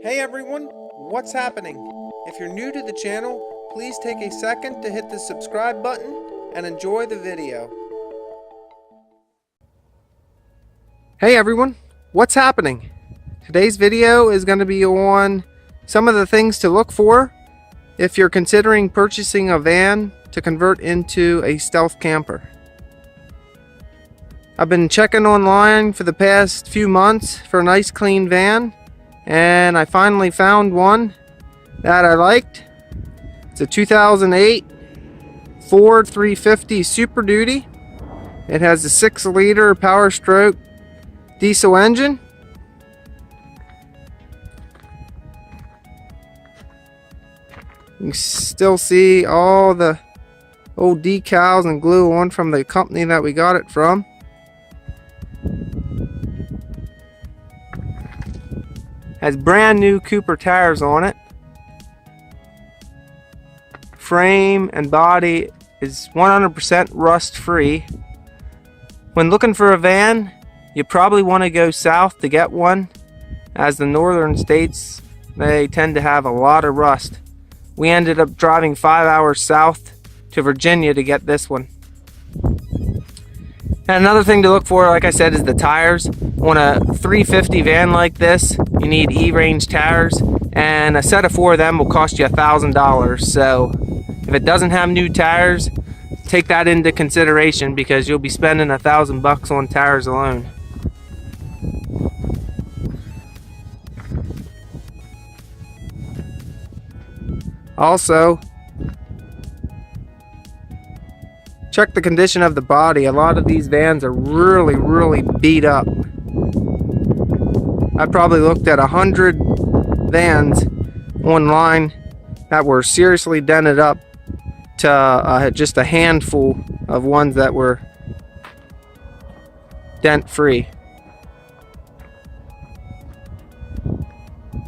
Hey everyone, what's happening? If you're new to the channel, please take a second to hit the subscribe button and enjoy the video. Hey everyone, what's happening? Today's video is going to be on some of the things to look for if you're considering purchasing a van to convert into a stealth camper. I've been checking online for the past few months for a nice clean van, and I finally found one that I liked. It's a 2008 Ford 350 Super Duty. It has a 6-liter Powerstroke diesel engine. You can still see all the old decals and glue on from the company that we got it from. Has brand new Cooper tires on it. Frame and body is 100% rust free. When looking for a van, you probably want to go south to get one, as the northern states, they tend to have a lot of rust. We ended up driving 5 hours south to Virginia to get this one. And another thing to look for, like I said, is the tires. On a 350 van like this, you need E-range tires, and a set of 4 of them will cost you $1,000. So if it doesn't have new tires, take that into consideration, because you'll be spending $1,000 on tires alone. Also, check the condition of the body. A lot of these vans are really beat up. I probably looked at 100 vans online that were seriously dented up to just a handful of ones that were dent free.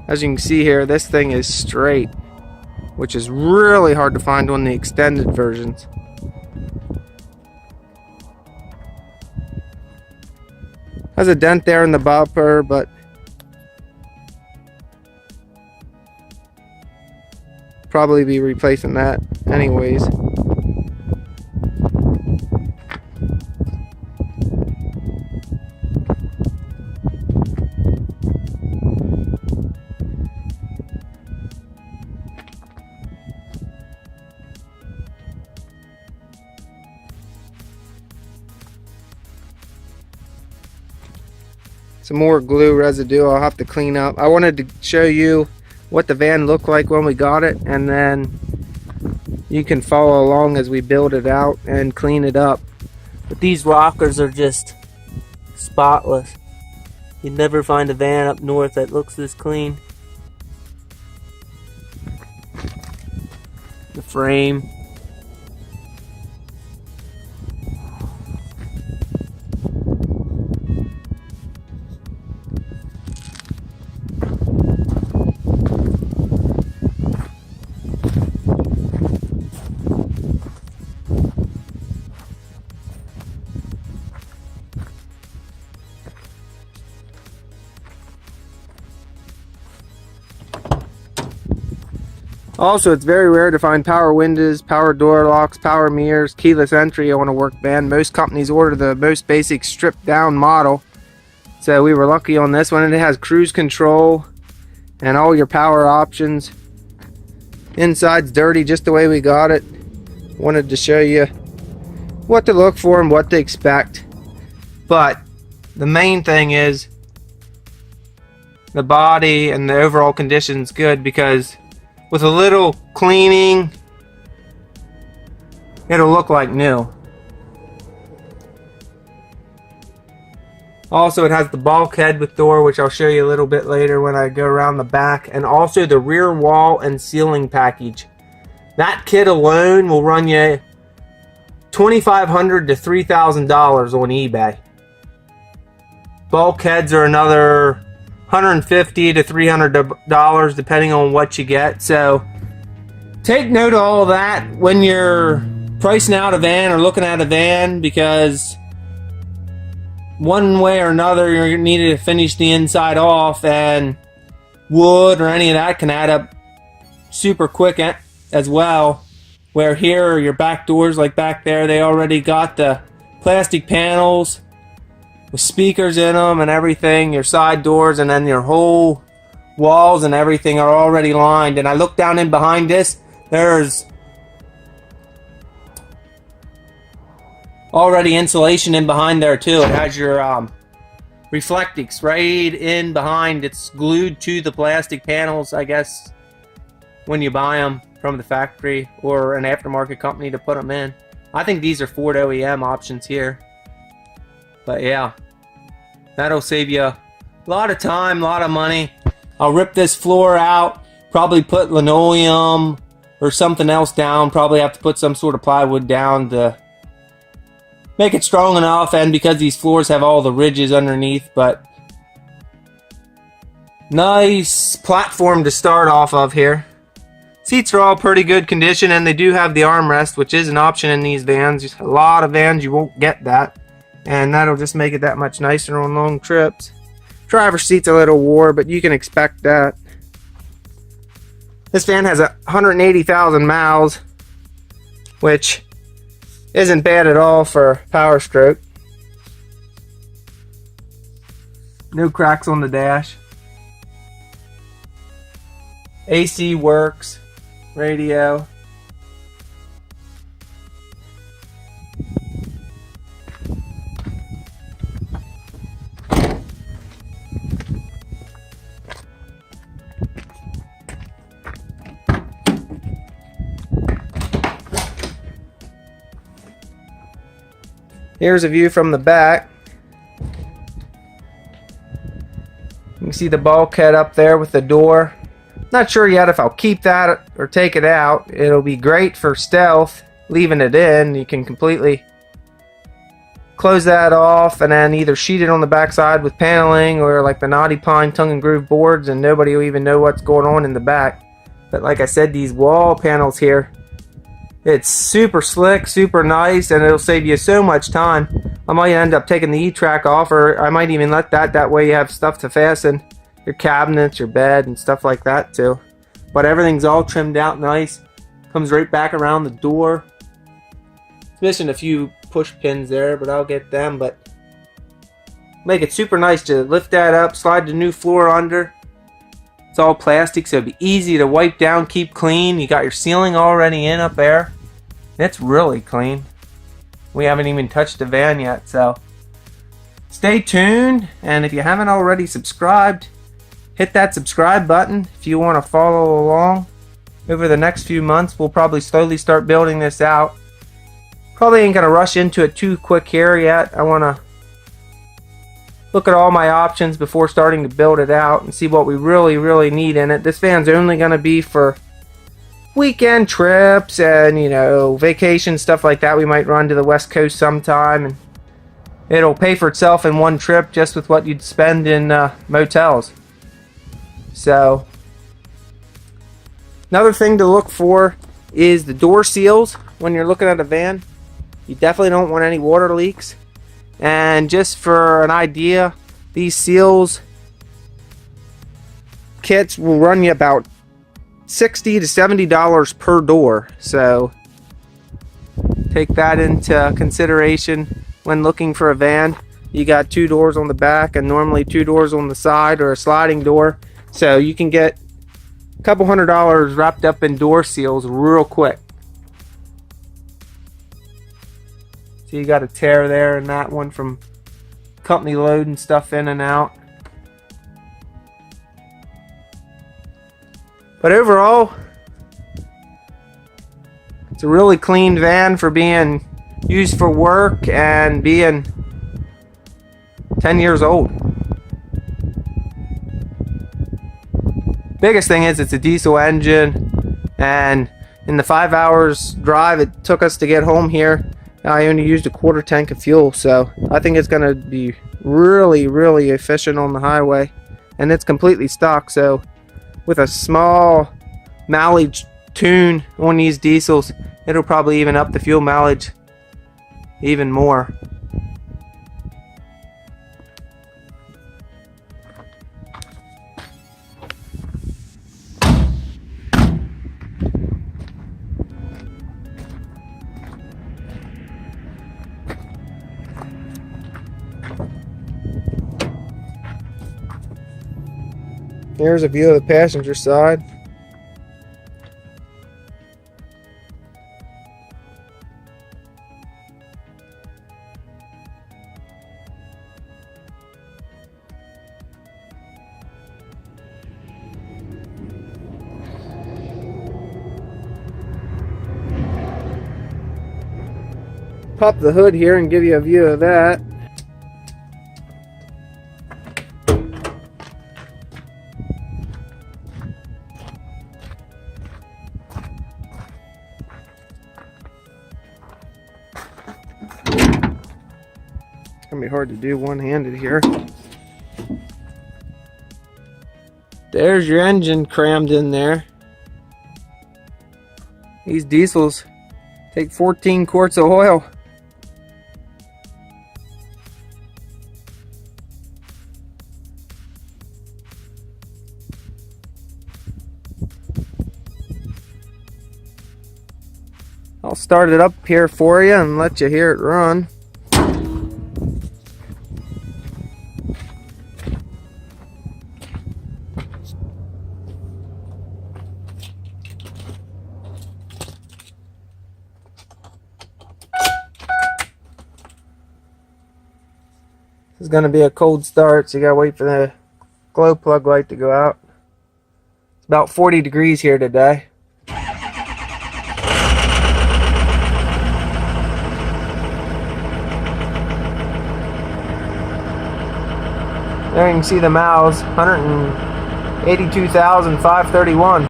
As you can see here, this thing is straight, which is really hard to find on the extended versions. Has a dent there in the bumper, but probably be replacing that anyways. Some more glue residue I'll have to clean up. I wanted to show you what the van looked like when we got it, and then you can follow along as we build it out and clean it up. But these rockers are just spotless. You'd never find a van up north that looks this clean. The frame. Also, it's very rare to find power windows, power door locks, power mirrors, keyless entry on a work van. Most companies order the most basic stripped down model. So we were lucky on this one, and it has cruise control and all your power options. Inside's dirty just the way we got it. Wanted to show you what to look for and what to expect. But the main thing is the body and the overall condition's good, because with a little cleaning, it'll look like new. Also, it has the bulkhead with door, which I'll show you a little bit later when I go around the back, and also the rear wall and ceiling package. That kit alone will run you $2,500 to $3,000 on eBay. Bulkheads are another $150 to $300 depending on what you get. So take note of all of that when you're pricing out a van or looking at a van, because one way or another you're needed to finish the inside off, and wood or any of that can add up super quick as well. Where here, your back doors, like back there, they already got the plastic panels with speakers in them and everything. Your side doors and then your whole walls and everything are already lined. And I look down in behind this, there's already insulation in behind there too. It has your reflectix right in behind. It's glued to the plastic panels, I guess, when you buy them from the factory or an aftermarket company to put them in. I think these are Ford OEM options here. But yeah, that'll save you a lot of time, a lot of money. I'll rip this floor out, probably put linoleum or something else down. Probably have to put some sort of plywood down to make it strong enough, and because these floors have all the ridges underneath. But nice platform to start off of here. Seats are all pretty good condition, and they do have the armrest, which is an option in these vans. A lot of vans you won't get that, and that'll just make it that much nicer on long trips. Driver's seat's a little wore, but you can expect that. This van has 180,000 miles, which isn't bad at all for Powerstroke. No cracks on the dash. AC works. Radio. Here's a view from the back. You can see the bulkhead up there with the door. Not sure yet if I'll keep that or take it out. It'll be great for stealth. Leaving it in, you can completely close that off and then either sheet it on the backside with paneling or like the Knotty Pine tongue and groove boards, and nobody will even know what's going on in the back. But like I said, these wall panels here, it's super slick, super nice, and it'll save you so much time. I might end up taking the E-track off, or I might even let that way you have stuff to fasten your cabinets, your bed, and stuff like that too. But everything's all trimmed out nice. Comes right back around the door. It's missing a few push pins there, but I'll get them. But make it super nice to lift that up, slide the new floor under. It's all plastic, so it'll be easy to wipe down, keep clean. You got your ceiling already in up there. It's really clean. We haven't even touched the van yet, so stay tuned. And if you haven't already subscribed, hit that subscribe button if you want to follow along. Over the next few months, we'll probably slowly start building this out. Probably ain't going to rush into it too quick here yet. I want to look at all my options before starting to build it out and see what we really need in it. This van's only going to be for weekend trips and, you know, vacation, stuff like that. We might run to the West Coast sometime, and it'll pay for itself in one trip just with what you'd spend in motels. So, another thing to look for is the door seals when you're looking at a van. You definitely don't want any water leaks. And just for an idea, these seals kits will run you about $60 to $70 per door. So, take that into consideration when looking for a van. You got 2 doors on the back and normally 2 doors on the side, or a sliding door. So you can get a couple $100 wrapped up in door seals real quick. So you got a tear there in that one from company loading stuff in and out. But overall, it's a really clean van for being used for work and being 10 years old. Biggest thing is it's a diesel engine, and in the 5 hours drive it took us to get home here, I only used a quarter tank of fuel. So I think it's going to be really efficient on the highway, and it's completely stock. So with a small mileage tune on these diesels, it'll probably even up the fuel mileage even more. Here's a view of the passenger side. Pop the hood here and give you a view of that. It's gonna be hard to do one-handed here. There's your engine crammed in there. These diesels take 14 quarts of oil. I'll start it up here for you and let you hear it run. This is going to be a cold start, so you got to wait for the glow plug light to go out. It's about 40 degrees here today. There you can see the miles, 182,531.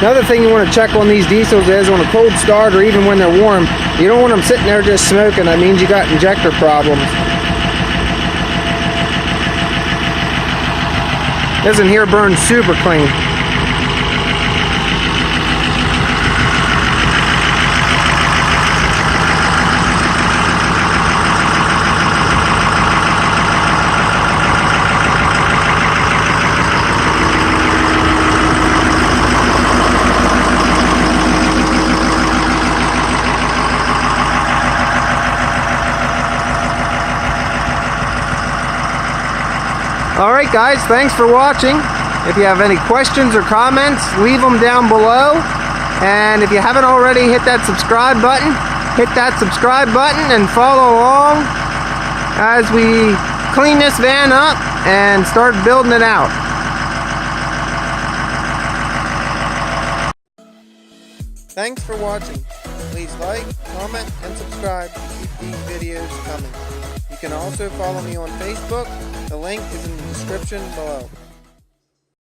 Another thing you want to check on these diesels is on a cold start or even when they're warm, you don't want them sitting there just smoking. That means you got injector problems. This in here burns super clean. Alright guys, thanks for watching. If you have any questions or comments, leave them down below. And if you haven't already, hit that subscribe button. Hit that subscribe button and follow along as we clean this van up and start building it out. Thanks for watching. Please like, comment, and subscribe to keep these videos coming. You can also follow me on Facebook. The link is in the description below.